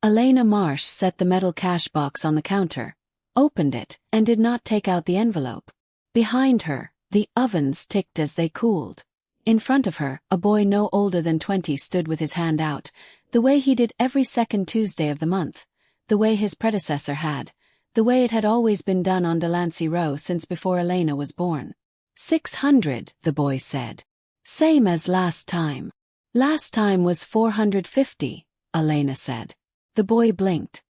Elena Marsh set the metal cash box on the counter, opened it, and did not take out the envelope. Behind her, the ovens ticked as they cooled. In front of her, a boy no older than 20 stood with his hand out, the way he did every second Tuesday of the month, the way his predecessor had, the way it had always been done on Delancey Row since before Elena was born. 600, the boy said. Same as last time. Last time was 450, Elena said. The boy blinked.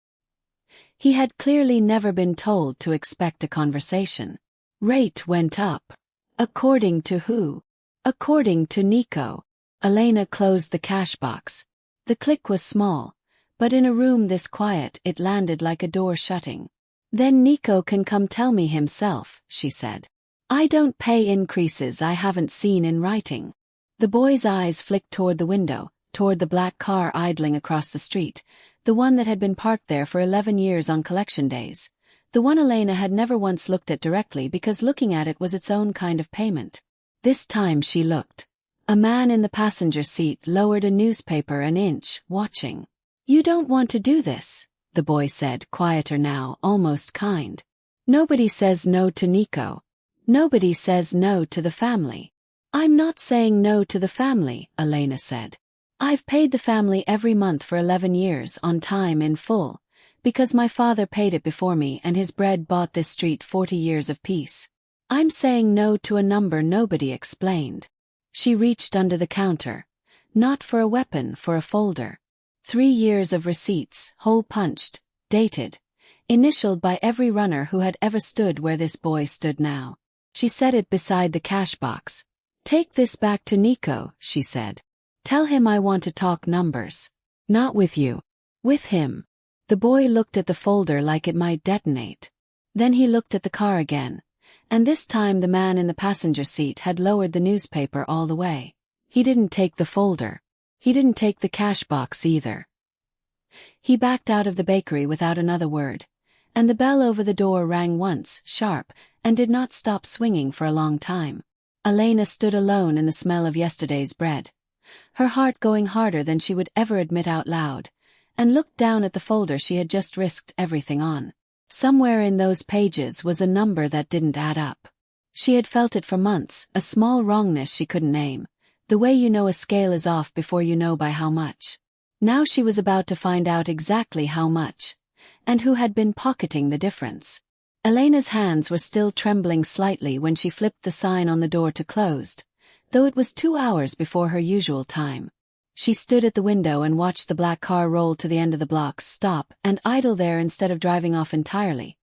He had clearly never been told to expect a conversation. Rate went up. According to who? According to Nico. Elena closed the cash box. The click was small, but in a room this quiet it landed like a door shutting. Then Nico can come tell me himself, she said. I don't pay increases I haven't seen in writing. The boy's eyes flicked toward the window, toward the black car idling across the street, the one that had been parked there for 11 years on collection days. The one Elena had never once looked at directly because looking at it was its own kind of payment. This time she looked. A man in the passenger seat lowered a newspaper an inch, watching. You don't want to do this, the boy said, quieter now, almost kind. Nobody says no to Nico. Nobody says no to the family. I'm not saying no to the family, Elena said. I've paid the family every month for 11 years on time in full, because my father paid it before me and his bread bought this street 40 years of peace. I'm saying no to a number nobody explained. She reached under the counter. Not for a weapon, for a folder. 3 years of receipts, hole punched, dated, initialed by every runner who had ever stood where this boy stood now. She set it beside the cash box. Take this back to Nico, she said. Tell him I want to talk numbers. Not with you. With him. The boy looked at the folder like it might detonate. Then he looked at the car again. And this time the man in the passenger seat had lowered the newspaper all the way. He didn't take the folder. He didn't take the cash box either. He backed out of the bakery without another word. And the bell over the door rang once, sharp, and did not stop swinging for a long time. Elena stood alone in the smell of yesterday's bread, her heart going harder than she would ever admit out loud, and looked down at the folder she had just risked everything on. Somewhere in those pages was a number that didn't add up. She had felt it for months, a small wrongness she couldn't name, the way you know a scale is off before you know by how much. Now she was about to find out exactly how much, and who had been pocketing the difference. Elena's hands were still trembling slightly when she flipped the sign on the door to closed, though it was 2 hours before her usual time. She stood at the window and watched the black car roll to the end of the blocks, stop, and idle there instead of driving off entirely.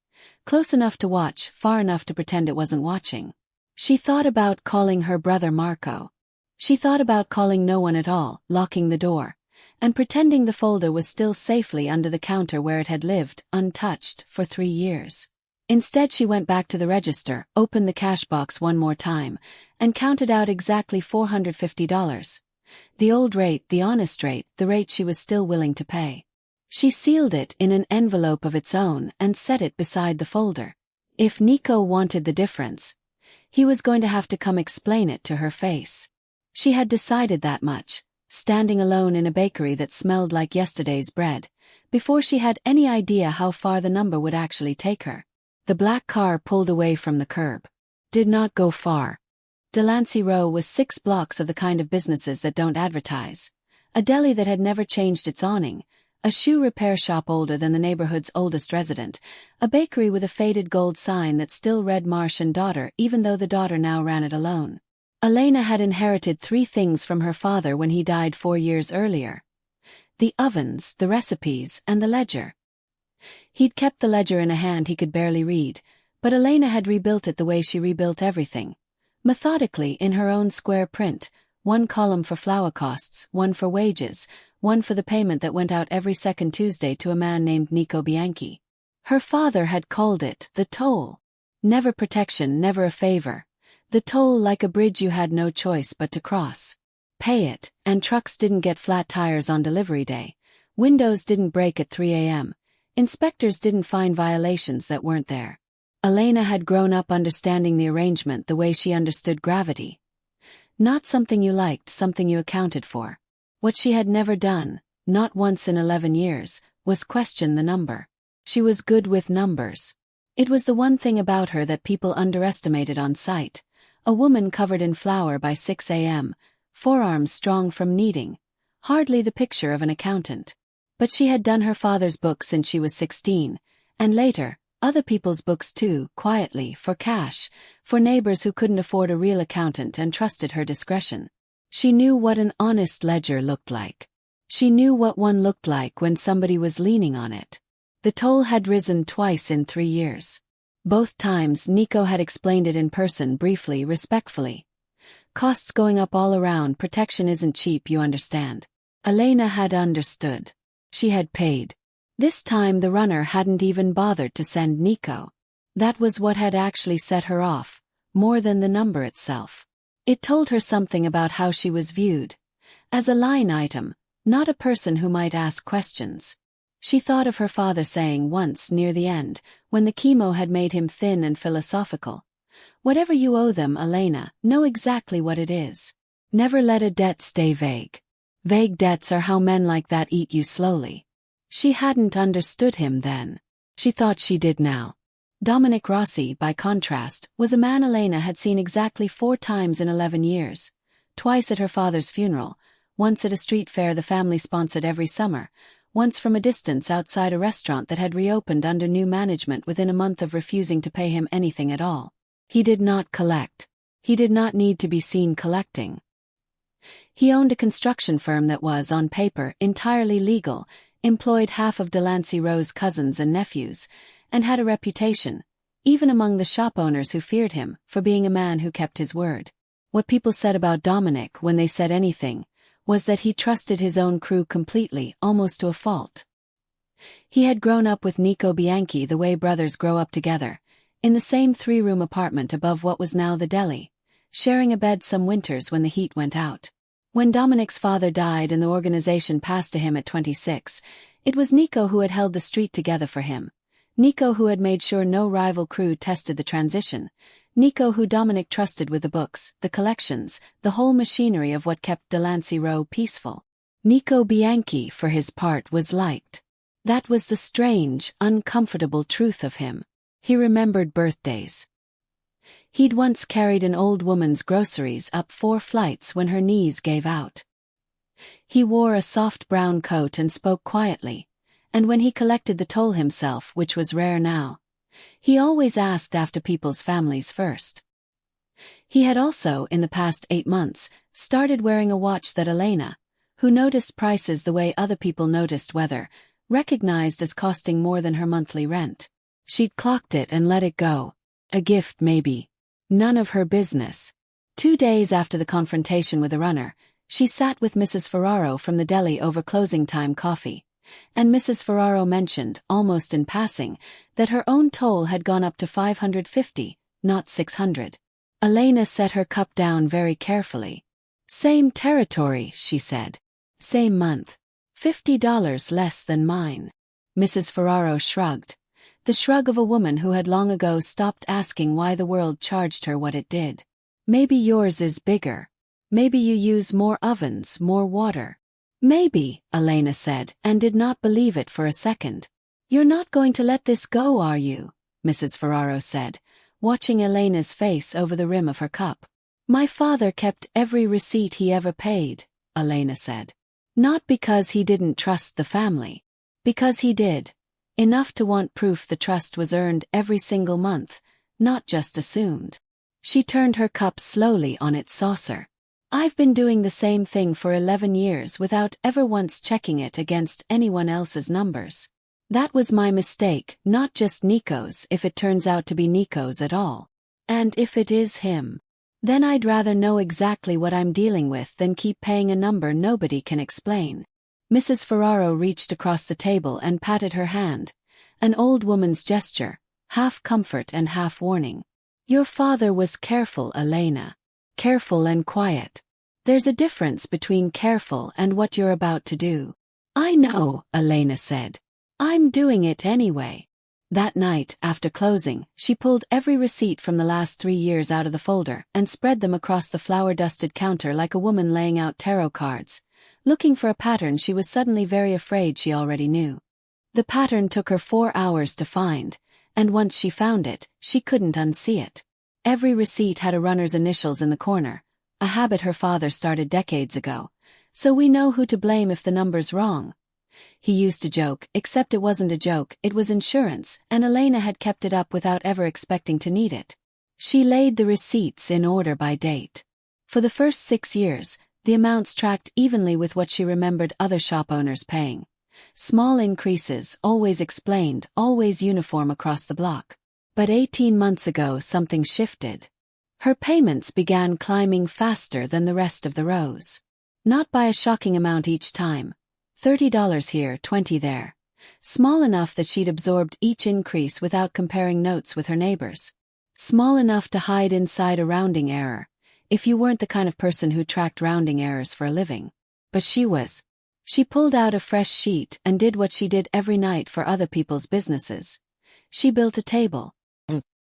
Close enough to watch, far enough to pretend it wasn't watching. She thought about calling her brother Marco. She thought about calling no one at all, locking the door, and pretending the folder was still safely under the counter where it had lived, untouched, for 3 years. Instead she went back to the register, opened the cash box one more time, and counted out exactly $450. The old rate, the honest rate, the rate she was still willing to pay. She sealed it in an envelope of its own and set it beside the folder. If Nico wanted the difference, he was going to have to come explain it to her face. She had decided that much, standing alone in a bakery that smelled like yesterday's bread, before she had any idea how far the number would actually take her. The black car pulled away from the curb. Did not go far. Delancey Row was 6 blocks of the kind of businesses that don't advertise. A deli that had never changed its awning, a shoe repair shop older than the neighborhood's oldest resident, a bakery with a faded gold sign that still read Marsh and Daughter even though the daughter now ran it alone. Elena had inherited 3 things from her father when he died 4 years earlier. The ovens, the recipes, and the ledger. He'd kept the ledger in a hand he could barely read, but Elena had rebuilt it the way she rebuilt everything. Methodically in her own square print, 1 column for flour costs, 1 for wages, 1 for the payment that went out every second Tuesday to a man named Nico Bianchi. Her father had called it the toll. Never protection, never a favor. The toll like a bridge you had no choice but to cross. Pay it, and trucks didn't get flat tires on delivery day. Windows didn't break at 3 a.m. Inspectors didn't find violations that weren't there. Elena had grown up understanding the arrangement the way she understood gravity. Not something you liked, something you accounted for. What she had never done, not once in 11 years, was question the number. She was good with numbers. It was the one thing about her that people underestimated on sight. A woman covered in flour by 6 a.m., forearms strong from kneading. Hardly the picture of an accountant. But she had done her father's books since she was 16, and later, other people's books too, quietly, for cash, for neighbors who couldn't afford a real accountant and trusted her discretion. She knew what an honest ledger looked like. She knew what one looked like when somebody was leaning on it. The toll had risen twice in 3 years. Both times Nico had explained it in person briefly, respectfully. Costs going up all around, protection isn't cheap, you understand. Elena had understood. She had paid. This time the runner hadn't even bothered to send Nico. That was what had actually set her off, more than the number itself. It told her something about how she was viewed. As a line item, not a person who might ask questions. She thought of her father saying once near the end, when the chemo had made him thin and philosophical. Whatever you owe them, Elena, know exactly what it is. Never let a debt stay vague. Vague debts are how men like that eat you slowly. She hadn't understood him then. She thought she did now. Dominic Rossi, by contrast, was a man Elena had seen exactly 4 times in 11 years. Twice at her father's funeral, once at a street fair the family sponsored every summer, once from a distance outside a restaurant that had reopened under new management within a month of refusing to pay him anything at all. He did not collect. He did not need to be seen collecting. He owned a construction firm that was, on paper, entirely legal, employed half of Delancey Row's cousins and nephews, and had a reputation, even among the shop owners who feared him, for being a man who kept his word. What people said about Dominic, when they said anything, was that he trusted his own crew completely, almost to a fault. He had grown up with Nico Bianchi the way brothers grow up together, in the same 3-room apartment above what was now the deli, sharing a bed some winters when the heat went out. When Dominic's father died and the organization passed to him at 26, it was Nico who had held the street together for him. Nico who had made sure no rival crew tested the transition. Nico who Dominic trusted with the books, the collections, the whole machinery of what kept Delancey Row peaceful. Nico Bianchi, for his part, was liked. That was the strange, uncomfortable truth of him. He remembered birthdays. He'd once carried an old woman's groceries up 4 flights when her knees gave out. He wore a soft brown coat and spoke quietly, and when he collected the toll himself, which was rare now, he always asked after people's families first. He had also, in the past 8 months, started wearing a watch that Elena, who noticed prices the way other people noticed weather, recognized as costing more than her monthly rent. She'd clocked it and let it go. A gift, maybe. None of her business. 2 days after the confrontation with the runner, she sat with Mrs. Ferraro from the deli over closing time coffee. And Mrs. Ferraro mentioned, almost in passing, that her own toll had gone up to $550, not $600. Elena set her cup down very carefully. Same territory, she said. Same month. $50 less than mine. Mrs. Ferraro shrugged. The shrug of a woman who had long ago stopped asking why the world charged her what it did. Maybe yours is bigger. Maybe you use more ovens, more water. Maybe, Elena said, and did not believe it for a second. You're not going to let this go, are you? Mrs. Ferraro said, watching Elena's face over the rim of her cup. My father kept every receipt he ever paid, Elena said. Not because he didn't trust the family. Because he did. Enough to want proof the trust was earned every single month, not just assumed. She turned her cup slowly on its saucer. I've been doing the same thing for 11 years without ever once checking it against anyone else's numbers. That was my mistake, not just Nico's, if it turns out to be Nico's at all. And if it is him, then I'd rather know exactly what I'm dealing with than keep paying a number nobody can explain. Mrs. Ferraro reached across the table and patted her hand, an old woman's gesture, half comfort and half warning. Your father was careful, Elena. Careful and quiet. There's a difference between careful and what you're about to do. I know, Elena said. I'm doing it anyway. That night, after closing, she pulled every receipt from the last 3 years out of the folder and spread them across the flour-dusted counter like a woman laying out tarot cards, looking for a pattern she was suddenly very afraid she already knew. The pattern took her 4 hours to find, and once she found it, she couldn't unsee it. Every receipt had a runner's initials in the corner, a habit her father started decades ago, so we know who to blame if the number's wrong. He used to joke, except it wasn't a joke, it was insurance, and Elena had kept it up without ever expecting to need it. She laid the receipts in order by date. For the first 6 years, the amounts tracked evenly with what she remembered other shop owners paying. Small increases, always explained, always uniform across the block. But 18 months ago something shifted. Her payments began climbing faster than the rest of the rows. Not by a shocking amount each time. $30 here, $20 there. Small enough that she'd absorbed each increase without comparing notes with her neighbors. Small enough to hide inside a rounding error, if you weren't the kind of person who tracked rounding errors for a living. But she was. She pulled out a fresh sheet and did what she did every night for other people's businesses. She built a table.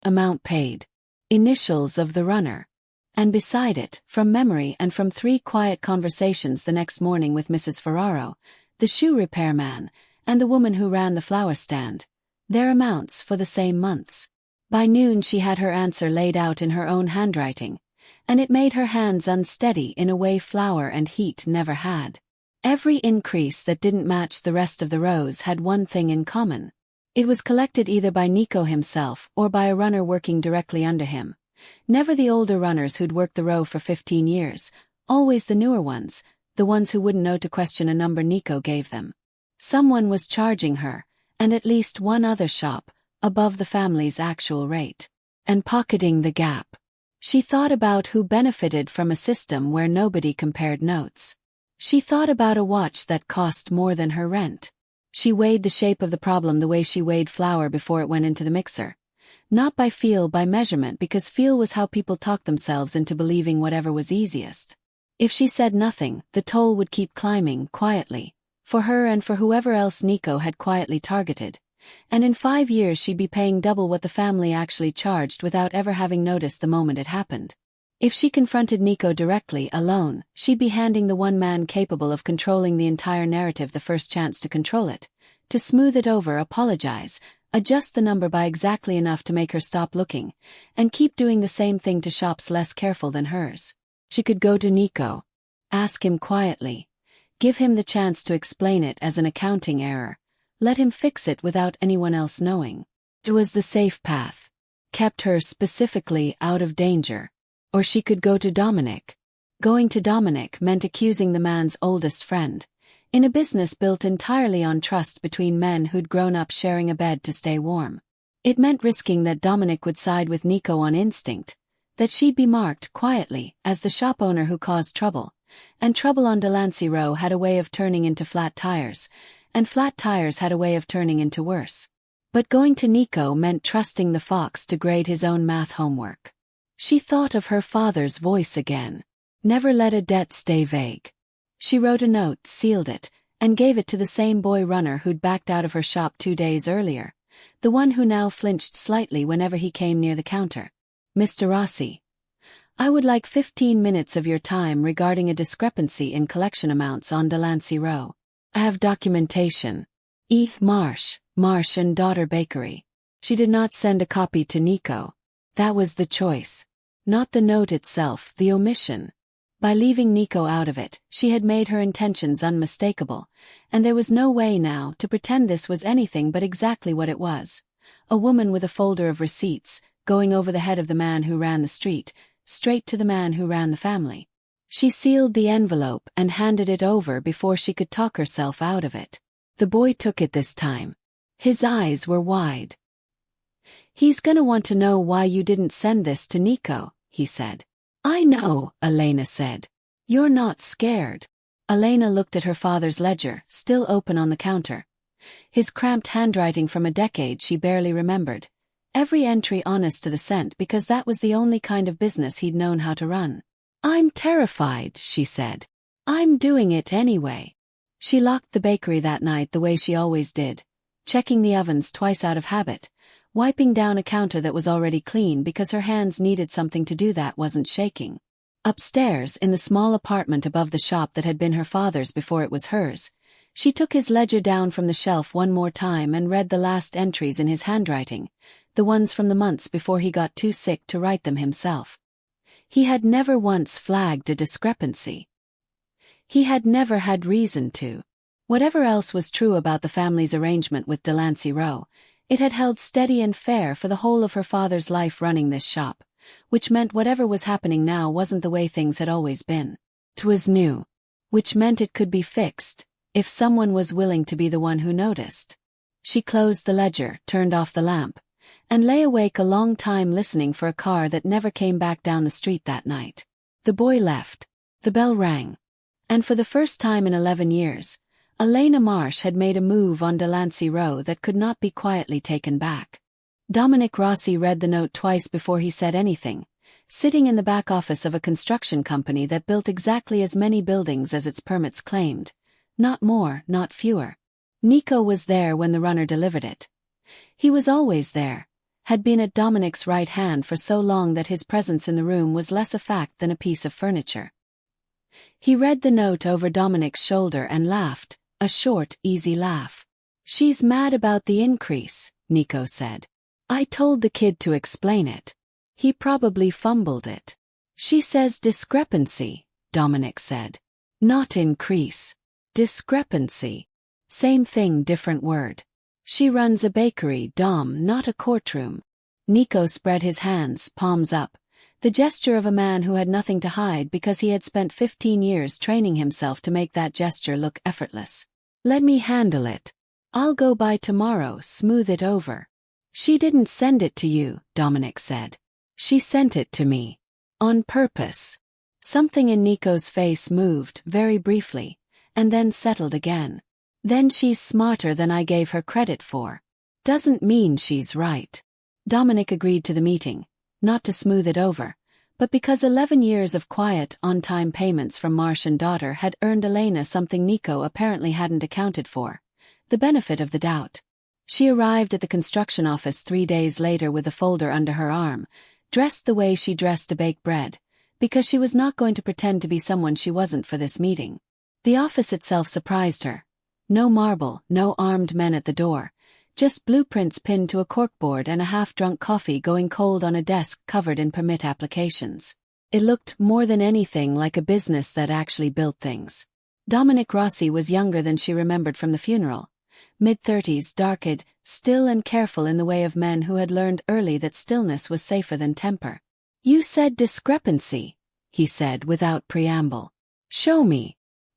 Amount paid. Initials of the runner. And beside it, from memory and from 3 quiet conversations the next morning with Mrs. Ferraro, the shoe repairman, and the woman who ran the flower stand, their amounts for the same months. By noon she had her answer laid out in her own handwriting, and it made her hands unsteady in a way flour and heat never had. Every increase that didn't match the rest of the rows had one thing in common. It was collected either by Nico himself or by a runner working directly under him. Never the older runners who'd worked the row for 15 years, always the newer ones, the ones who wouldn't know to question a number Nico gave them. Someone was charging her, and at least one other shop, above the family's actual rate, and pocketing the gap. She thought about who benefited from a system where nobody compared notes. She thought about a watch that cost more than her rent. She weighed the shape of the problem the way she weighed flour before it went into the mixer. Not by feel, by measurement, because feel was how people talked themselves into believing whatever was easiest. If she said nothing, the toll would keep climbing, quietly, for her and for whoever else Nico had quietly targeted. And in 5 years she'd be paying double what the family actually charged without ever having noticed the moment it happened. If she confronted Nico directly, alone, she'd be handing the one man capable of controlling the entire narrative the first chance to control it, to smooth it over, apologize, adjust the number by exactly enough to make her stop looking, and keep doing the same thing to shops less careful than hers. She could go to Nico, ask him quietly, give him the chance to explain it as an accounting error, let him fix it without anyone else knowing. It was the safe path, kept her specifically out of danger. Or she could go to Dominic. Going to Dominic meant accusing the man's oldest friend, in a business built entirely on trust between men who'd grown up sharing a bed to stay warm. It meant risking that Dominic would side with Nico on instinct, that she'd be marked quietly as the shop owner who caused trouble, and trouble on Delancey Row had a way of turning into flat tires, and flat tires had a way of turning into worse. But going to Nico meant trusting the fox to grade his own math homework. She thought of her father's voice again. Never let a debt stay vague. She wrote a note, sealed it, and gave it to the same boy runner who'd backed out of her shop 2 days earlier, the one who now flinched slightly whenever he came near the counter. Mr. Rossi, I would like 15 minutes of your time regarding a discrepancy in collection amounts on Delancey Row. I have documentation. Marsh, Marsh and Daughter Bakery. She did not send a copy to Nico. That was the choice. Not the note itself, the omission. By leaving Nico out of it, she had made her intentions unmistakable, and there was no way now to pretend this was anything but exactly what it was. A woman with a folder of receipts, going over the head of the man who ran the street, straight to the man who ran the family. She sealed the envelope and handed it over before she could talk herself out of it. The boy took it this time. His eyes were wide. He's gonna want to know why you didn't send this to Nico, he said. I know, Elena said. You're not scared. Elena looked at her father's ledger, still open on the counter. His cramped handwriting from a decade she barely remembered. Every entry honest to the cent because that was the only kind of business he'd known how to run. I'm terrified, she said. I'm doing it anyway. She locked the bakery that night the way she always did, checking the ovens twice out of habit, wiping down a counter that was already clean because her hands needed something to do that wasn't shaking. Upstairs, in the small apartment above the shop that had been her father's before it was hers, She took his ledger down from the shelf one more time and read the last entries in his handwriting, the ones from the months before he got too sick to write them himself. He had never once flagged a discrepancy. He had never had reason to. Whatever else was true about the family's arrangement with Delancey Row, it had held steady and fair for the whole of her father's life running this shop, which meant whatever was happening now wasn't the way things had always been. 'Twas new, which meant it could be fixed, if someone was willing to be the one who noticed. She closed the ledger, turned off the lamp, and lay awake a long time listening for a car that never came back down the street that night. The boy left. The bell rang. And for the first time in 11 years, Elena Marsh had made a move on Delancey Row that could not be quietly taken back. Dominic Rossi read the note twice before he said anything, sitting in the back office of a construction company that built exactly as many buildings as its permits claimed. Not more, not fewer. Nico was there when the runner delivered it. He was always there, had been at Dominic's right hand for so long that his presence in the room was less a fact than a piece of furniture. He read the note over Dominic's shoulder and laughed, a short, easy laugh. "She's mad about the increase," Nico said. "I told the kid to explain it. He probably fumbled it." "She says discrepancy," Dominic said. "Not increase. Discrepancy. Same thing, different word. She runs a bakery, Dom, not a courtroom." Nico spread his hands, palms up, the gesture of a man who had nothing to hide because he had spent 15 years training himself to make that gesture look effortless. "Let me handle it. I'll go by tomorrow, smooth it over." "She didn't send it to you," Dominic said. "She sent it to me. On purpose." Something in Nico's face moved, very briefly, and then settled again. "Then she's smarter than I gave her credit for. Doesn't mean she's right." Dominic agreed to the meeting, not to smooth it over, but because 11 years of quiet, on-time payments from Marsh and daughter had earned Elena something Nico apparently hadn't accounted for: the benefit of the doubt. She arrived at the construction office 3 days later with a folder under her arm, dressed the way she dressed to bake bread, because she was not going to pretend to be someone she wasn't for this meeting. The office itself surprised her. No marble, no armed men at the door, just blueprints pinned to a corkboard and a half-drunk coffee going cold on a desk covered in permit applications. It looked more than anything like a business that actually built things. Dominic Rossi was younger than she remembered from the funeral. Mid-30s, dark-eyed, still and careful in the way of men who had learned early that stillness was safer than temper. "You said discrepancy," he said without preamble. "Show me."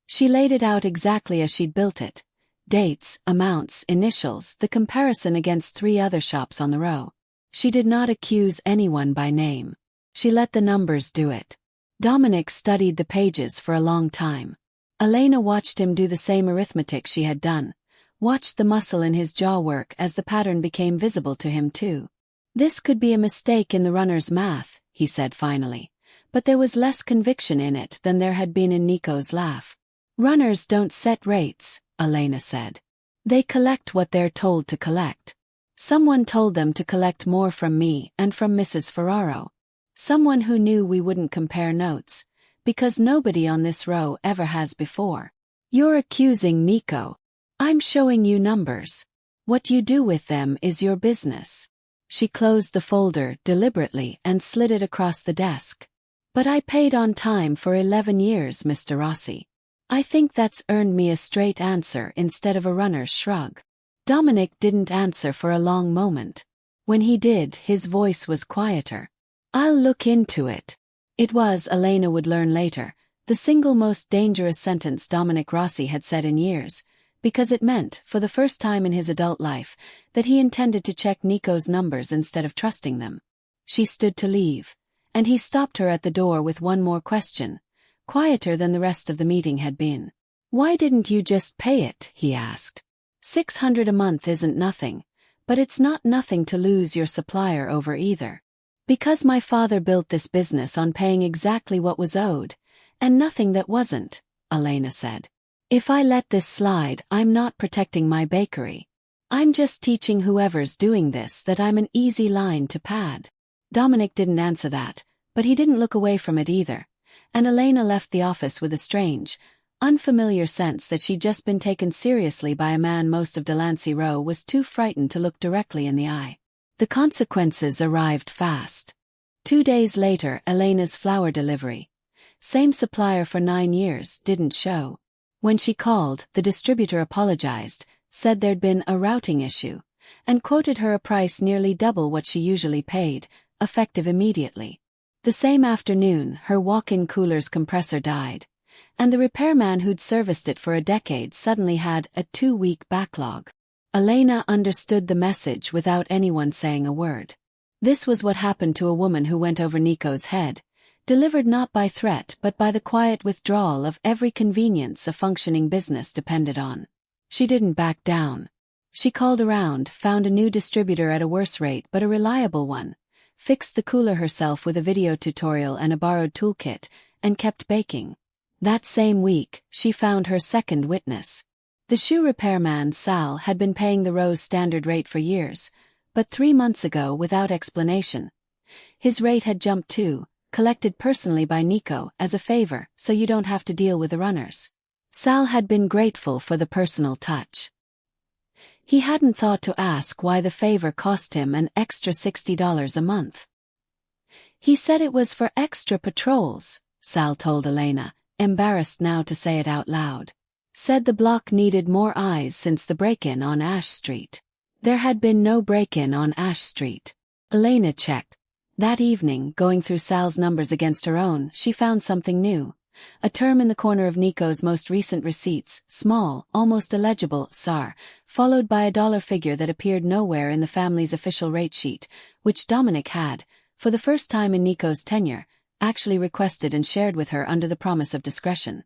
She laid it out exactly as she'd built it. Dates, amounts, initials, the comparison against 3 other shops on the row. She did not accuse anyone by name. She let the numbers do it. Dominic studied the pages for a long time. Elena watched him do the same arithmetic she had done, watched the muscle in his jaw work as the pattern became visible to him too. "This could be a mistake in the runner's math," he said finally, but there was less conviction in it than there had been in Nico's laugh. "Runners don't set rates," Elena said. "They collect what they're told to collect. Someone told them to collect more from me and from Mrs. Ferraro. Someone who knew we wouldn't compare notes, because nobody on this row ever has before. You're accusing Nico. I'm showing you numbers. What you do with them is your business." She closed the folder deliberately and slid it across the desk. "But I paid on time for 11 years, Mr. Rossi. I think that's earned me a straight answer instead of a runner's shrug." Dominic didn't answer for a long moment. When he did, his voice was quieter. "I'll look into it." It was, Elena would learn later, the single most dangerous sentence Dominic Rossi had said in years, because it meant, for the first time in his adult life, that he intended to check Nico's numbers instead of trusting them. She stood to leave, and he stopped her at the door with one more question, quieter than the rest of the meeting had been. "Why didn't you just pay it?" he asked. $600 a month isn't nothing, but it's not nothing to lose your supplier over either. Because my father built this business on paying exactly what was owed, and nothing that wasn't," Elena said. "If I let this slide, I'm not protecting my bakery. I'm just teaching whoever's doing this that I'm an easy line to pad." Dominic didn't answer that, but he didn't look away from it either, and Elena left the office with a strange, unfamiliar sense that she'd just been taken seriously by a man most of Delancey Row was too frightened to look directly in the eye. The consequences arrived fast. 2 days later, Elena's flower delivery, same supplier for 9 years, didn't show. When she called, the distributor apologized, said there'd been a routing issue, and quoted her a price nearly double what she usually paid, effective immediately. The same afternoon, her walk-in cooler's compressor died, and the repairman who'd serviced it for a decade suddenly had a 2-week backlog. Elena understood the message without anyone saying a word. This was what happened to a woman who went over Nico's head, delivered not by threat but by the quiet withdrawal of every convenience a functioning business depended on. She didn't back down. She called around, found a new distributor at a worse rate but a reliable one, fixed the cooler herself with a video tutorial and a borrowed toolkit, and kept baking. That same week, she found her second witness. The shoe repairman Sal had been paying the Row's standard rate for years, but 3 months ago, without explanation, his rate had jumped too, collected personally by Nico as a favor so you don't have to deal with the runners. Sal had been grateful for the personal touch. He hadn't thought to ask why the favor cost him an extra $60 a month. He said it was for extra patrols, Sal told Elena, embarrassed now to say it out loud. Said the block needed more eyes since the break-in on Ash Street. There had been no break-in on Ash Street. Elena checked. That evening, going through Sal's numbers against her own, she found something new. A term in the corner of Nico's most recent receipts, small, almost illegible, SAR, followed by a dollar figure that appeared nowhere in the family's official rate sheet, which Dominic had, for the first time in Nico's tenure, actually requested and shared with her under the promise of discretion.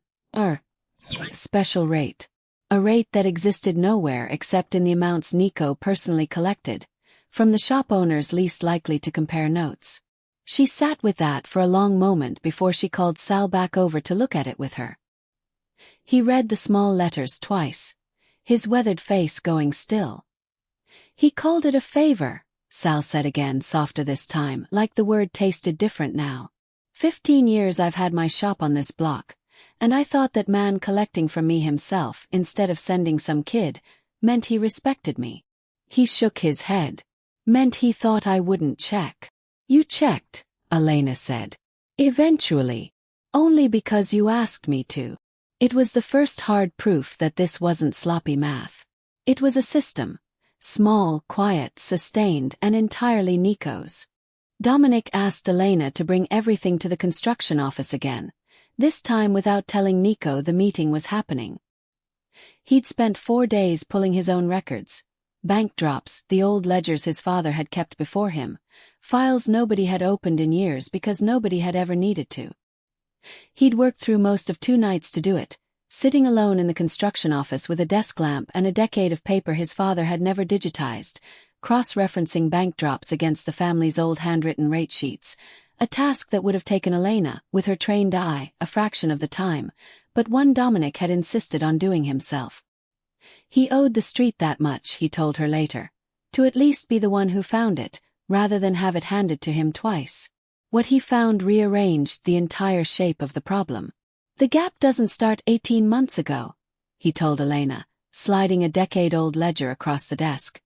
Special rate. A rate that existed nowhere except in the amounts Nico personally collected, from the shop owners least likely to compare notes. She sat with that for a long moment before she called Sal back over to look at it with her. He read the small letters twice, his weathered face going still. He called it a favor, Sal said again, softer this time, like the word tasted different now. 15 years I've had my shop on this block, and I thought that man collecting from me himself instead of sending some kid meant he respected me. He shook his head. Meant he thought I wouldn't check. You checked, Elena said. Eventually. Only because you asked me to. It was the first hard proof that this wasn't sloppy math. It was a system. Small, quiet, sustained, and entirely Nico's. Dominic asked Elena to bring everything to the construction office again, this time without telling Nico the meeting was happening. He'd spent 4 days pulling his own records. Bank drops, the old ledgers his father had kept before him, files nobody had opened in years because nobody had ever needed to. He'd worked through most of 2 nights to do it, sitting alone in the construction office with a desk lamp and a decade of paper his father had never digitized, cross-referencing bank drops against the family's old handwritten rate sheets, a task that would have taken Elena, with her trained eye, a fraction of the time, but one Dominic had insisted on doing himself. He owed the street that much, he told her later, to at least be the one who found it, rather than have it handed to him twice. What he found rearranged the entire shape of the problem. The gap doesn't start 18 months ago, he told Elena, sliding a decade-old ledger across the desk.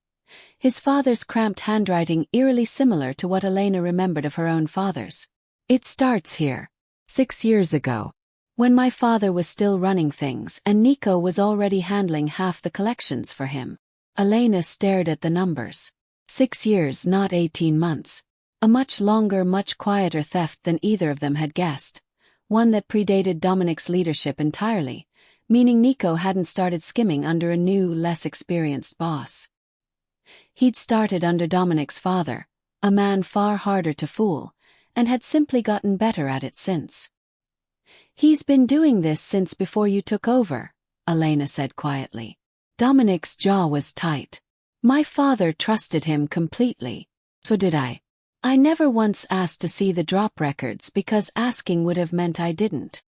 His father's cramped handwriting eerily similar to what Elena remembered of her own father's. It starts here. 6 years ago. When my father was still running things and Nico was already handling half the collections for him. Elena stared at the numbers. 6 years, not 18 months. A much longer, much quieter theft than either of them had guessed. One that predated Dominic's leadership entirely, meaning Nico hadn't started skimming under a new, less experienced boss. He'd started under Dominic's father, a man far harder to fool, and had simply gotten better at it since. He's been doing this since before you took over, Elena said quietly. Dominic's jaw was tight. My father trusted him completely. So did I. I never once asked to see the drop records because asking would have meant I didn't.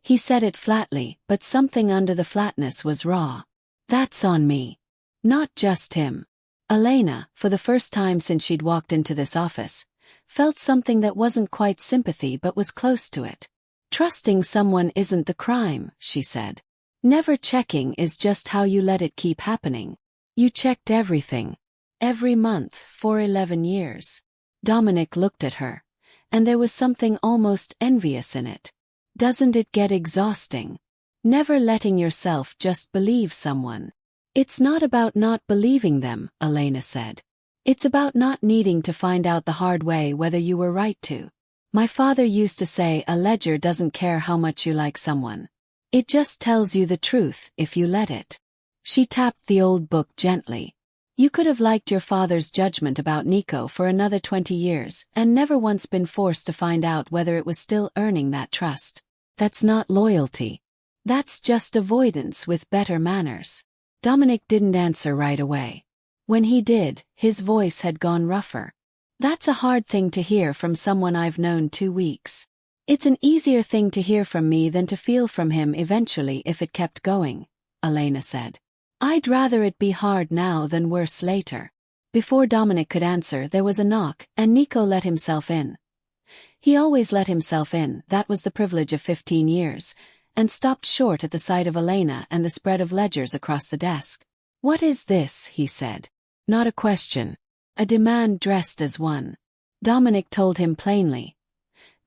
He said it flatly, but something under the flatness was raw. That's on me. Not just him. Elena, for the first time since she'd walked into this office, felt something that wasn't quite sympathy but was close to it. Trusting someone isn't the crime, she said. Never checking is just how you let it keep happening. You checked everything. Every month for 11 years. Dominic looked at her, and there was something almost envious in it. Doesn't it get exhausting? Never letting yourself just believe someone. It's not about not believing them, Elena said. It's about not needing to find out the hard way whether you were right to. My father used to say a ledger doesn't care how much you like someone. It just tells you the truth if you let it. She tapped the old book gently. You could have liked your father's judgment about Nico for another 20 years and never once been forced to find out whether it was still earning that trust. That's not loyalty. That's just avoidance with better manners. Dominic didn't answer right away. When he did, his voice had gone rougher. That's a hard thing to hear from someone I've known 2 weeks. It's an easier thing to hear from me than to feel from him eventually if it kept going, Elena said. I'd rather it be hard now than worse later. Before Dominic could answer, there was a knock, and Nico let himself in. He always let himself in, that was the privilege of 15 years, and stopped short at the sight of Elena and the spread of ledgers across the desk. What is this? He said. Not a question. A demand dressed as one. Dominic told him plainly.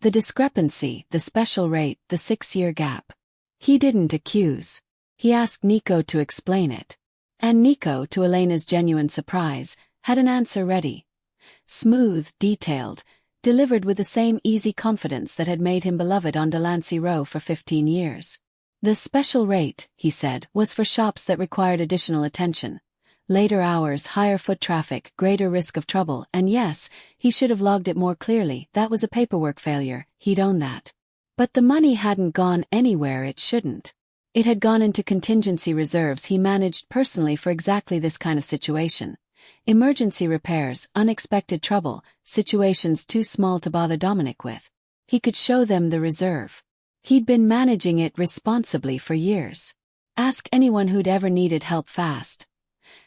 The discrepancy, the special rate, the 6-year gap. He didn't accuse. He asked Nico to explain it. And Nico, to Elena's genuine surprise, had an answer ready. Smooth, detailed, delivered with the same easy confidence that had made him beloved on Delancey Row for 15 years. The special rate, he said, was for shops that required additional attention. Later hours, higher foot traffic, greater risk of trouble, and yes, he should have logged it more clearly, that was a paperwork failure, he'd own that. But the money hadn't gone anywhere it shouldn't. It had gone into contingency reserves he managed personally for exactly this kind of situation. Emergency repairs, unexpected trouble, situations too small to bother Dominic with. He could show them the reserve. He'd been managing it responsibly for years. Ask anyone who'd ever needed help fast.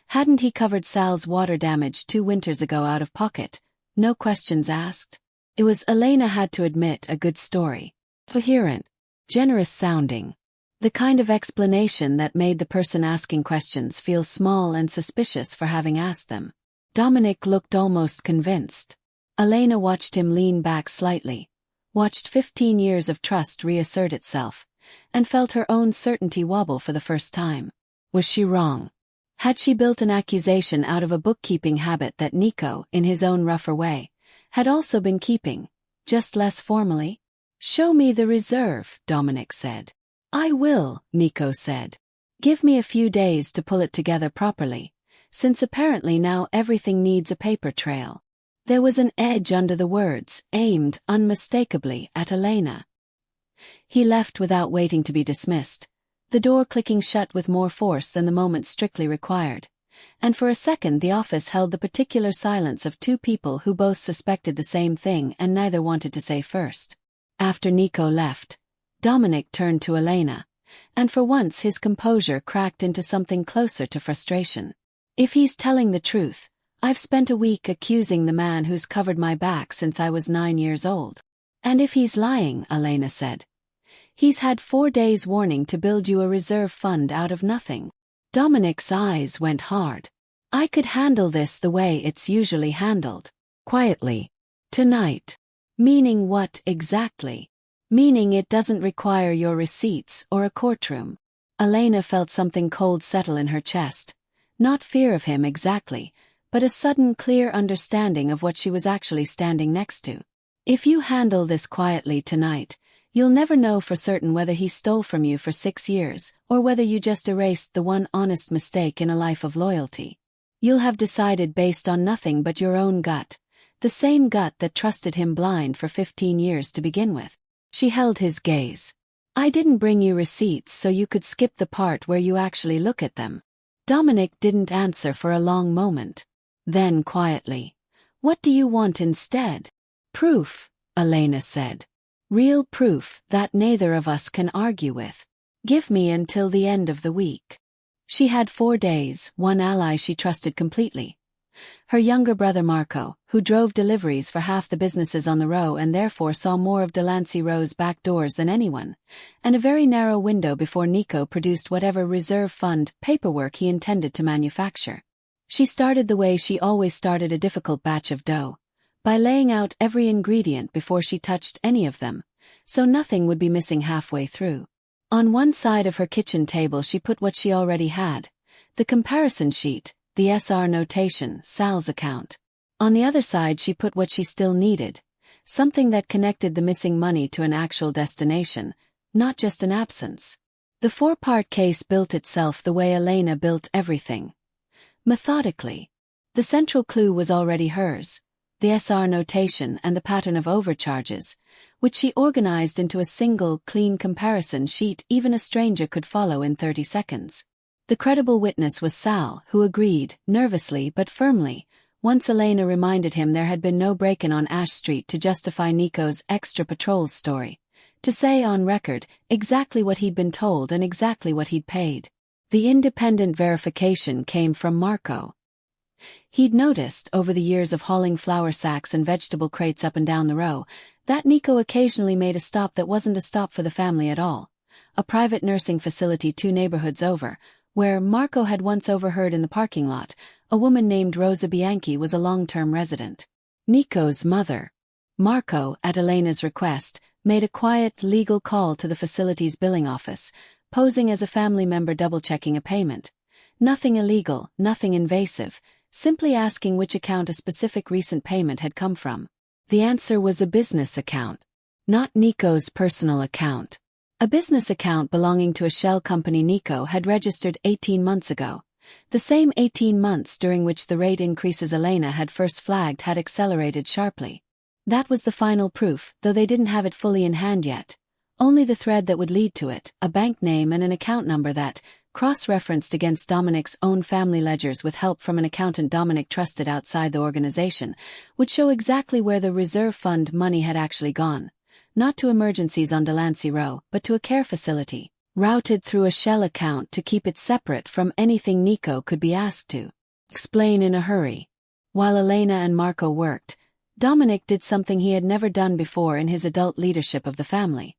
Hadn't he covered Sal's water damage 2 winters ago out of pocket? No questions asked. It was, Elena had to admit, a good story. Coherent. Generous sounding. The kind of explanation that made the person asking questions feel small and suspicious for having asked them. Dominic looked almost convinced. Elena watched him lean back slightly, watched 15 years of trust reassert itself, and felt her own certainty wobble for the first time. Was she wrong? Had she built an accusation out of a bookkeeping habit that Nico, in his own rougher way, had also been keeping, just less formally? Show me the reserve, Dominic said. I will, Nico said. Give me a few days to pull it together properly, since apparently now everything needs a paper trail. There was an edge under the words, aimed unmistakably at Elena. He left without waiting to be dismissed, the door clicking shut with more force than the moment strictly required, and for a second the office held the particular silence of 2 people who both suspected the same thing and neither wanted to say first. After Nico left, Dominic turned to Elena, and for once his composure cracked into something closer to frustration. If he's telling the truth, I've spent a week accusing the man who's covered my back since I was 9 years old. And if he's lying, Elena said, he's had 4 days' warning to build you a reserve fund out of nothing. Dominic's eyes went hard. I could handle this the way it's usually handled. Quietly. Tonight. Meaning what exactly? Meaning it doesn't require your receipts or a courtroom. Elena felt something cold settle in her chest. Not fear of him exactly, but a sudden clear understanding of what she was actually standing next to. If you handle this quietly tonight, you'll never know for certain whether he stole from you for 6 years or whether you just erased the one honest mistake in a life of loyalty. You'll have decided based on nothing but your own gut, the same gut that trusted him blind for 15 years to begin with. She held his gaze. I didn't bring you receipts so you could skip the part where you actually look at them. Dominic didn't answer for a long moment. Then quietly, what do you want instead? Proof, Elena said. Real proof that neither of us can argue with. Give me until the end of the week. She had 4 days, one ally she trusted completely. Her younger brother Marco, who drove deliveries for half the businesses on the row and therefore saw more of Delancey Row's back doors than anyone, and a very narrow window before Nico produced whatever reserve fund paperwork he intended to manufacture. She started the way she always started a difficult batch of dough, by laying out every ingredient before she touched any of them, so nothing would be missing halfway through. On one side of her kitchen table she put what she already had, the comparison sheet, the SR notation, Sal's account. On the other side she put what she still needed, something that connected the missing money to an actual destination, not just an absence. The four-part case built itself the way Elena built everything. Methodically. The central clue was already hers, the SR notation and the pattern of overcharges, which she organized into a single, clean comparison sheet even a stranger could follow in 30 seconds. The credible witness was Sal, who agreed, nervously but firmly, once Elena reminded him there had been no break-in on Ash Street to justify Nico's extra patrols story, to say on record exactly what he'd been told and exactly what he'd paid. The independent verification came from Marco. He'd noticed, over the years of hauling flour sacks and vegetable crates up and down the row, that Nico occasionally made a stop that wasn't a stop for the family at all, a private nursing facility 2 neighborhoods over, where Marco had once overheard in the parking lot, a woman named Rosa Bianchi was a long-term resident. Nico's mother. Marco, at Elena's request, made a quiet, legal call to the facility's billing office, posing as a family member double-checking a payment. Nothing illegal, nothing invasive, simply asking which account a specific recent payment had come from. The answer was a business account. Not Nico's personal account. A business account belonging to a shell company Nico had registered 18 months ago. The same 18 months during which the rate increases Elena had first flagged had accelerated sharply. That was the final proof, though they didn't have it fully in hand yet. Only the thread that would lead to it, a bank name and an account number that, cross-referenced against Dominic's own family ledgers with help from an accountant Dominic trusted outside the organization, would show exactly where the reserve fund money had actually gone. Not to emergencies on Delancey Row, but to a care facility, routed through a shell account to keep it separate from anything Nico could be asked to explain in a hurry. While Elena and Marco worked, Dominic did something he had never done before in his adult leadership of the family.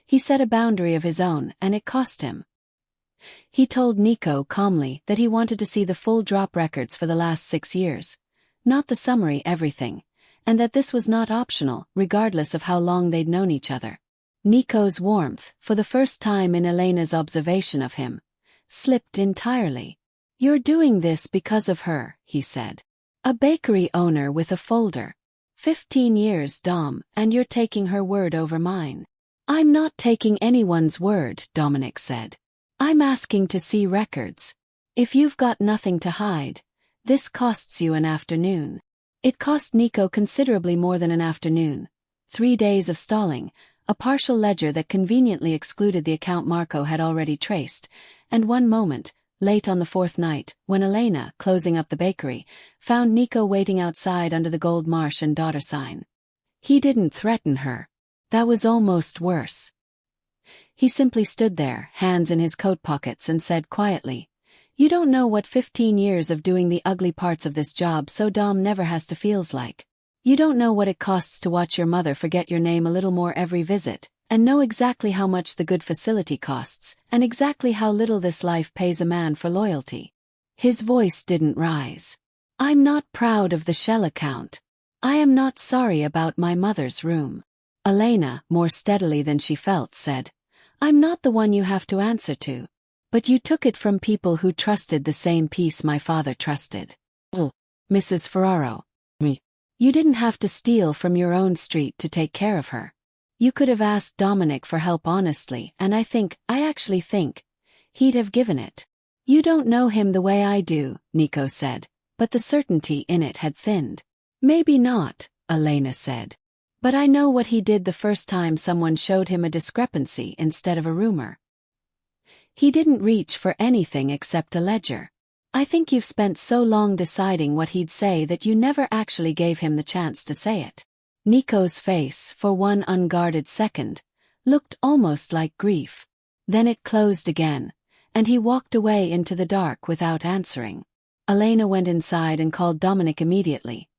He set a boundary of his own, and it cost him. He told Nico calmly that he wanted to see the full drop records for the last 6 years, not the summary everything, and that this was not optional, regardless of how long they'd known each other. Nico's warmth, for the first time in Elena's observation of him, slipped entirely. "You're doing this because of her," he said. "A bakery owner with a folder. 15 years, Dom, and you're taking her word over mine." "I'm not taking anyone's word," Dominic said. "I'm asking to see records. If you've got nothing to hide, this costs you an afternoon." It cost Nico considerably more than an afternoon. 3 days of stalling, a partial ledger that conveniently excluded the account Marco had already traced, and one moment, late on the 4th night, when Elena, closing up the bakery, found Nico waiting outside under the gold Marsh and daughter sign. He didn't threaten her. That was almost worse. He simply stood there, hands in his coat pockets, and said quietly, "You don't know what 15 years of doing the ugly parts of this job so Dom never has to feels like. You don't know what it costs to watch your mother forget your name a little more every visit, and know exactly how much the good facility costs, and exactly how little this life pays a man for loyalty." His voice didn't rise. "I'm not proud of the shell account. I am not sorry about my mother's room." Elena, more steadily than she felt, said, "I'm not the one you have to answer to. But you took it from people who trusted the same peace my father trusted." "Oh, Mrs. Ferraro. Me. You didn't have to steal from your own street to take care of her. You could have asked Dominic for help honestly, and I actually think, he'd have given it." "You don't know him the way I do," Nico said, but the certainty in it had thinned. "Maybe not," Elena said. "But I know what he did the first time someone showed him a discrepancy instead of a rumor. He didn't reach for anything except a ledger. I think you've spent so long deciding what he'd say that you never actually gave him the chance to say it." Nico's face, for one unguarded second, looked almost like grief. Then it closed again, and he walked away into the dark without answering. Elena went inside and called Dominic immediately,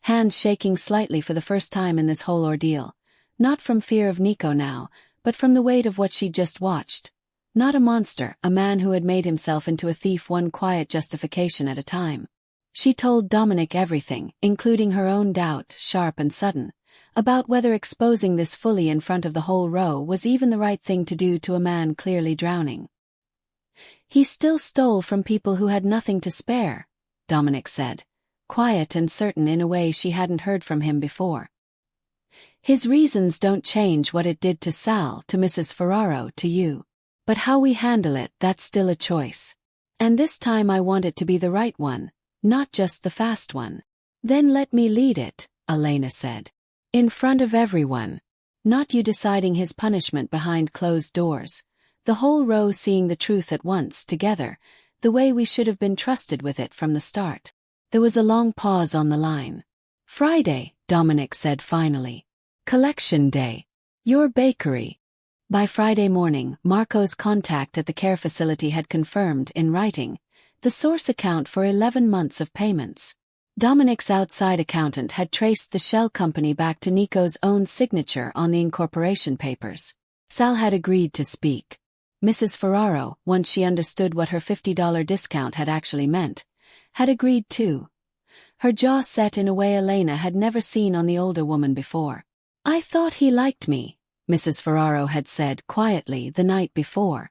hands shaking slightly for the first time in this whole ordeal, not from fear of Nico now, but from the weight of what she'd just watched. Not a monster, a man who had made himself into a thief, one quiet justification at a time. She told Dominic everything, including her own doubt, sharp and sudden, about whether exposing this fully in front of the whole row was even the right thing to do to a man clearly drowning. He still stole from people who had nothing to spare, Dominic said, quiet and certain in a way she hadn't heard from him before. His reasons don't change what it did to Sal, to Mrs. Ferraro, to you. But how we handle it, that's still a choice. And this time I want it to be the right one, not just the fast one. Then let me lead it, Elena said. In front of everyone. Not you deciding his punishment behind closed doors. The whole row seeing the truth at once, together, the way we should have been trusted with it from the start. There was a long pause on the line. Friday, Dominic said finally. Collection day. Your bakery. By Friday morning, Marco's contact at the care facility had confirmed, in writing, the source account for 11 months of payments. Dominic's outside accountant had traced the shell company back to Nico's own signature on the incorporation papers. Sal had agreed to speak. Mrs. Ferraro, once she understood what her $50 discount had actually meant, had agreed too. Her jaw set in a way Elena had never seen on the older woman before. I thought he liked me, Mrs. Ferraro had said quietly the night before.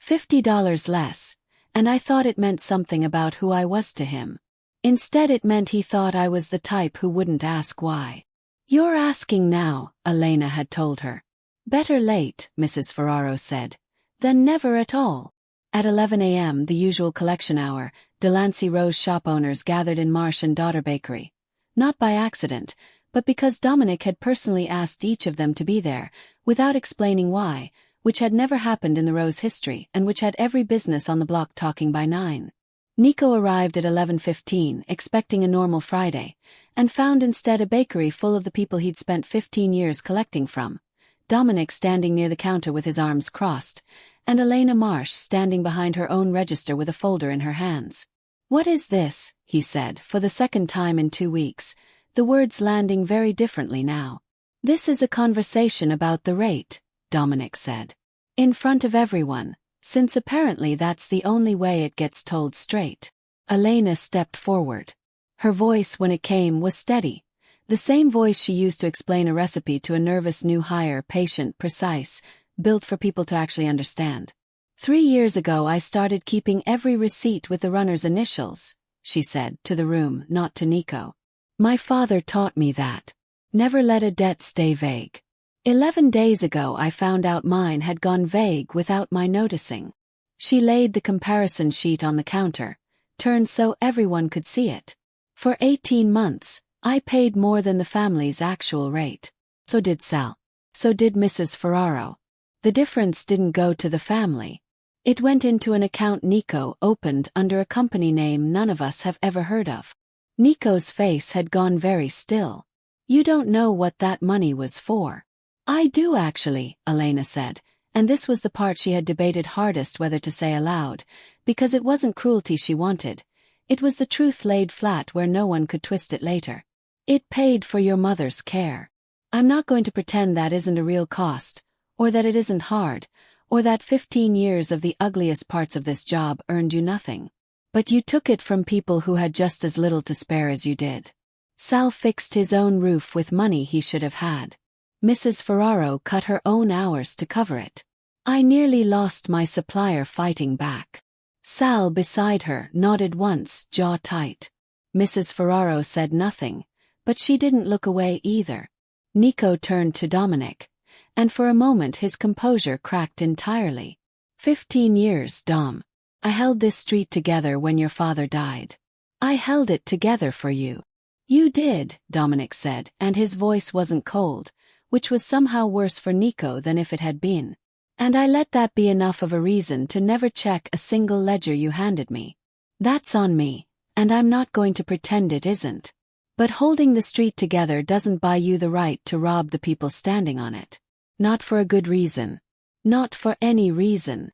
$50 less, and I thought it meant something about who I was to him. Instead it meant he thought I was the type who wouldn't ask why. You're asking now, Elena had told her. Better late, Mrs. Ferraro said, than never at all. At 11 a.m., the usual collection hour, Delancey Row's shop owners gathered in Marsh and Daughter Bakery. Not by accident, but because Dominic had personally asked each of them to be there, without explaining why, which had never happened in the Row's history and which had every business on the block talking by 9. Nico arrived at 11:15, expecting a normal Friday, and found instead a bakery full of the people he'd spent 15 years collecting from. Dominic standing near the counter with his arms crossed, and Elena Marsh standing behind her own register with a folder in her hands. What is this? He said, for the second time in 2 weeks, the words landing very differently now. This is a conversation about the rate, Dominic said. In front of everyone, since apparently that's the only way it gets told straight. Elena stepped forward. Her voice when it came was steady. The same voice she used to explain a recipe to a nervous new hire, patient, precise, built for people to actually understand. 3 years ago I started keeping every receipt with the runner's initials, she said, to the room, not to Nico. My father taught me that. Never let a debt stay vague. 11 days ago I found out mine had gone vague without my noticing. She laid the comparison sheet on the counter, turned so everyone could see it. For 18 months, I paid more than the family's actual rate. So did Sal. So did Mrs. Ferraro. The difference didn't go to the family. It went into an account Nico opened under a company name none of us have ever heard of. Nico's face had gone very still. You don't know what that money was for. I do actually, Elena said, and this was the part she had debated hardest whether to say aloud, because it wasn't cruelty she wanted. It was the truth laid flat where no one could twist it later. It paid for your mother's care. I'm not going to pretend that isn't a real cost, or that it isn't hard, or that 15 years of the ugliest parts of this job earned you nothing. But you took it from people who had just as little to spare as you did. Sal fixed his own roof with money he should have had. Mrs. Ferraro cut her own hours to cover it. I nearly lost my supplier fighting back. Sal beside her nodded once, jaw tight. Mrs. Ferraro said nothing, but she didn't look away either. Nico turned to Dominic, and for a moment his composure cracked entirely. 15 years, Dom. I held this street together when your father died. I held it together for you. You did, Dominic said, and his voice wasn't cold, which was somehow worse for Nico than if it had been. And I let that be enough of a reason to never check a single ledger you handed me. That's on me, and I'm not going to pretend it isn't. But holding the street together doesn't buy you the right to rob the people standing on it. Not for a good reason. Not for any reason.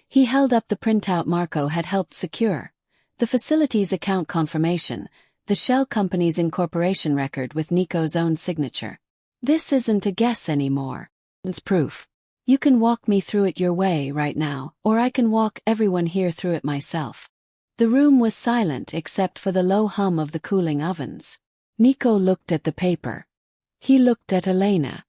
He held up the printout Marco had helped secure. The facility's account confirmation, the shell company's incorporation record with Nico's own signature. This isn't a guess anymore. It's proof. You can walk me through it your way right now, or I can walk everyone here through it myself. The room was silent except for the low hum of the cooling ovens. Nico looked at the paper. He looked at Elena.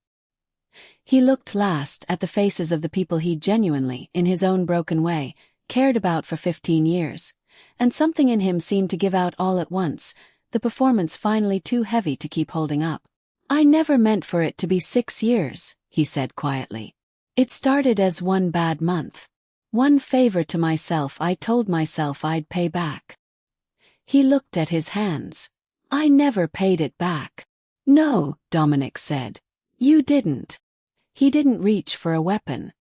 He looked last at the faces of the people he genuinely, in his own broken way, cared about for 15 years. And something in him seemed to give out all at once, the performance finally too heavy to keep holding up. I never meant for it to be 6 years, he said quietly. It started as one bad month. One favor to myself I told myself I'd pay back. He looked at his hands. I never paid it back. No, Dominic said. You didn't. He didn't reach for a weapon.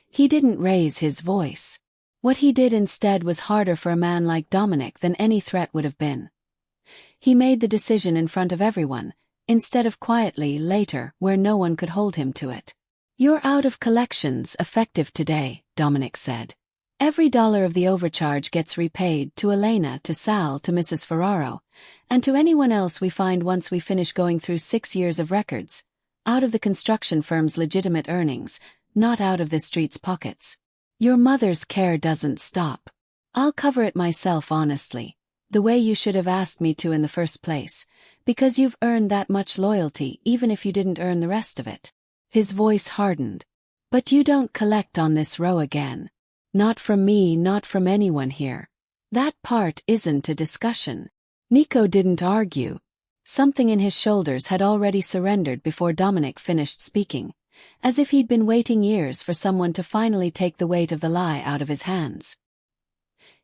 He didn't raise his voice. What he did instead was harder for a man like Dominic than any threat would have been. He made the decision in front of everyone, instead of quietly later where no one could hold him to it. You're out of collections effective today, Dominic said. Every dollar of the overcharge gets repaid to Elena, to Sal, to Mrs. Ferraro, and to anyone else we find once we finish going through 6 years of records, out of the construction firm's legitimate earnings, not out of the street's pockets. Your mother's care doesn't stop. I'll cover it myself honestly, the way you should have asked me to in the first place, because you've earned that much loyalty even if you didn't earn the rest of it. His voice hardened. But you don't collect on this row again. Not from me, not from anyone here. That part isn't a discussion. Nico didn't argue. Something in his shoulders had already surrendered before Dominic finished speaking, as if he'd been waiting years for someone to finally take the weight of the lie out of his hands.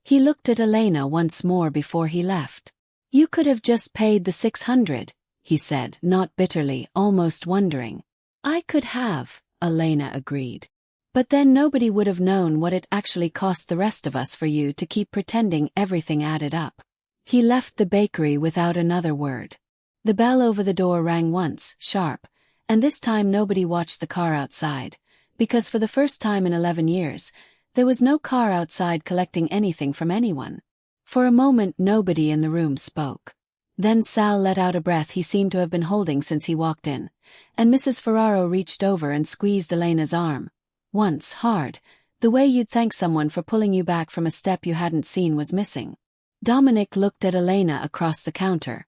He looked at Elena once more before he left. You could have just paid the 600, he said, not bitterly, almost wondering. I could have, Elena agreed. But then nobody would have known what it actually cost the rest of us for you to keep pretending everything added up. He left the bakery without another word. The bell over the door rang once, sharp, and this time nobody watched the car outside, because for the first time in 11 years, there was no car outside collecting anything from anyone. For a moment nobody in the room spoke. Then Sal let out a breath he seemed to have been holding since he walked in, and Mrs. Ferraro reached over and squeezed Elena's arm. Once, hard, the way you'd thank someone for pulling you back from a step you hadn't seen was missing. Dominic looked at Elena across the counter,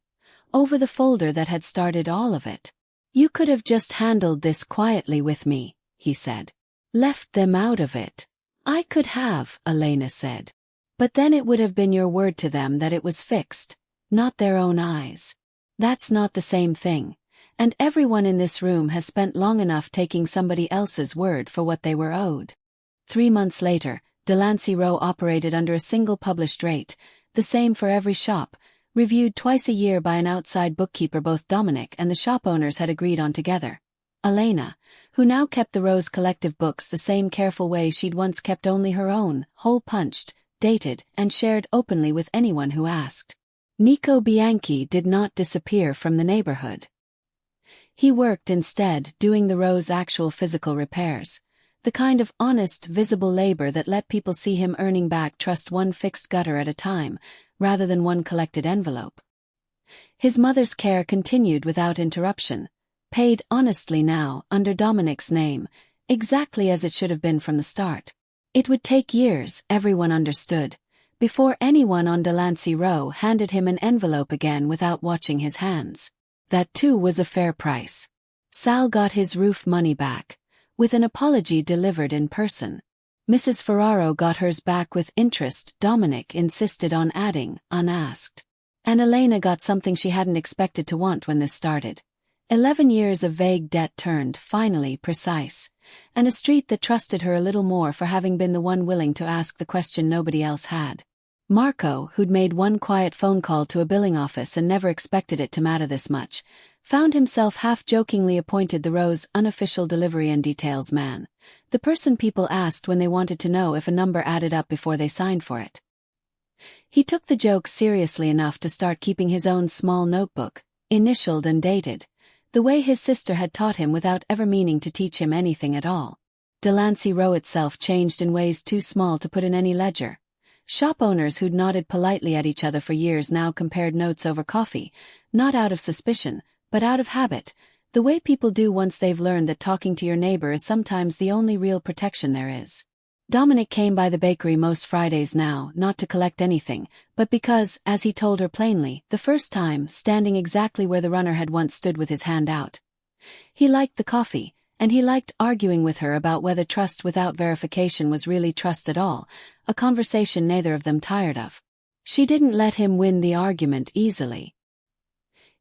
over the folder that had started all of it. You could have just handled this quietly with me, he said. Left them out of it. I could have, Elena said. But then it would have been your word to them that it was fixed. Not their own eyes. That's not the same thing, and everyone in this room has spent long enough taking somebody else's word for what they were owed. 3 months later, Delancey Row operated under a single published rate, the same for every shop, reviewed twice a year by an outside bookkeeper both Dominic and the shop owners had agreed on together. Elena, who now kept the Row's collective books the same careful way she'd once kept only her own, hole-punched, dated, and shared openly with anyone who asked. Nico Bianchi did not disappear from the neighborhood. He worked instead doing the Row's actual physical repairs, the kind of honest, visible labor that let people see him earning back trust one fixed gutter at a time, rather than one collected envelope. His mother's care continued without interruption, paid honestly now under Dominic's name, exactly as it should have been from the start. It would take years, everyone understood, before anyone on Delancey Row handed him an envelope again without watching his hands. That too was a fair price. Sal got his roof money back, with an apology delivered in person. Mrs. Ferraro got hers back with interest, Dominic insisted on adding, unasked. And Elena got something she hadn't expected to want when this started. 11 years of vague debt turned, finally, precise, and a street that trusted her a little more for having been the one willing to ask the question nobody else had. Marco, who'd made one quiet phone call to a billing office and never expected it to matter this much, found himself half-jokingly appointed the Row's unofficial delivery and details man, the person people asked when they wanted to know if a number added up before they signed for it. He took the joke seriously enough to start keeping his own small notebook, initialed and dated, the way his sister had taught him without ever meaning to teach him anything at all. Delancey Row itself changed in ways too small to put in any ledger. Shop owners who'd nodded politely at each other for years now compared notes over coffee, not out of suspicion, but out of habit, the way people do once they've learned that talking to your neighbor is sometimes the only real protection there is. Dominic came by the bakery most Fridays now, not to collect anything, but because, as he told her plainly, the first time, standing exactly where the runner had once stood with his hand out. He liked the coffee, and he liked arguing with her about whether trust without verification was really trust at all, a conversation neither of them tired of. She didn't let him win the argument easily.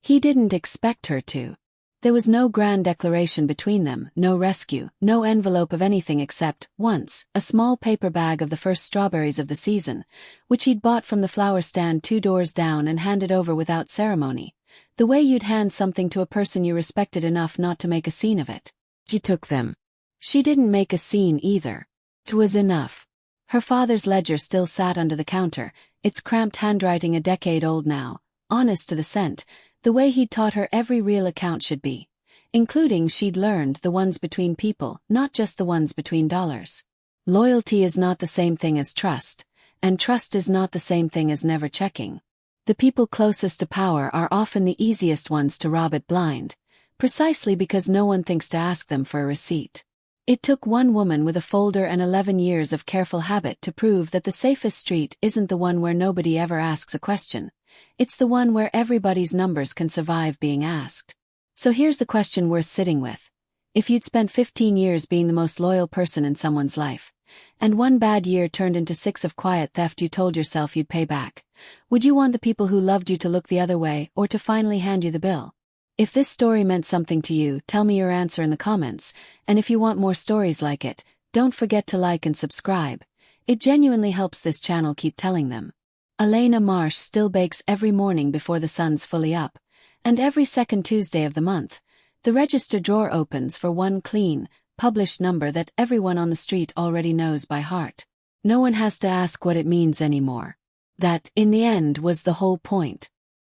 He didn't expect her to. There was no grand declaration between them, no rescue, no envelope of anything except, once, a small paper bag of the first strawberries of the season, which he'd bought from the flower stand 2 doors down and handed over without ceremony, the way you'd hand something to a person you respected enough not to make a scene of it. She took them. She didn't make a scene either. It was enough. Her father's ledger still sat under the counter, its cramped handwriting a decade old now, honest to the cent, the way he'd taught her every real account should be, including she'd learned the ones between people, not just the ones between dollars. Loyalty is not the same thing as trust, and trust is not the same thing as never checking. The people closest to power are often the easiest ones to rob it blind, precisely because no one thinks to ask them for a receipt. It took one woman with a folder and 11 years of careful habit to prove that the safest street isn't the one where nobody ever asks a question. It's the one where everybody's numbers can survive being asked. So here's the question worth sitting with. If you'd spent 15 years being the most loyal person in someone's life, and one bad year turned into 6 of quiet theft you told yourself you'd pay back, would you want the people who loved you to look the other way or to finally hand you the bill? If this story meant something to you, tell me your answer in the comments, and if you want more stories like it, don't forget to like and subscribe. It genuinely helps this channel keep telling them. Elena Marsh still bakes every morning before the sun's fully up, and every second Tuesday of the month, the register drawer opens for one clean, published number that everyone on the street already knows by heart. No one has to ask what it means anymore. That, in the end, was the whole point.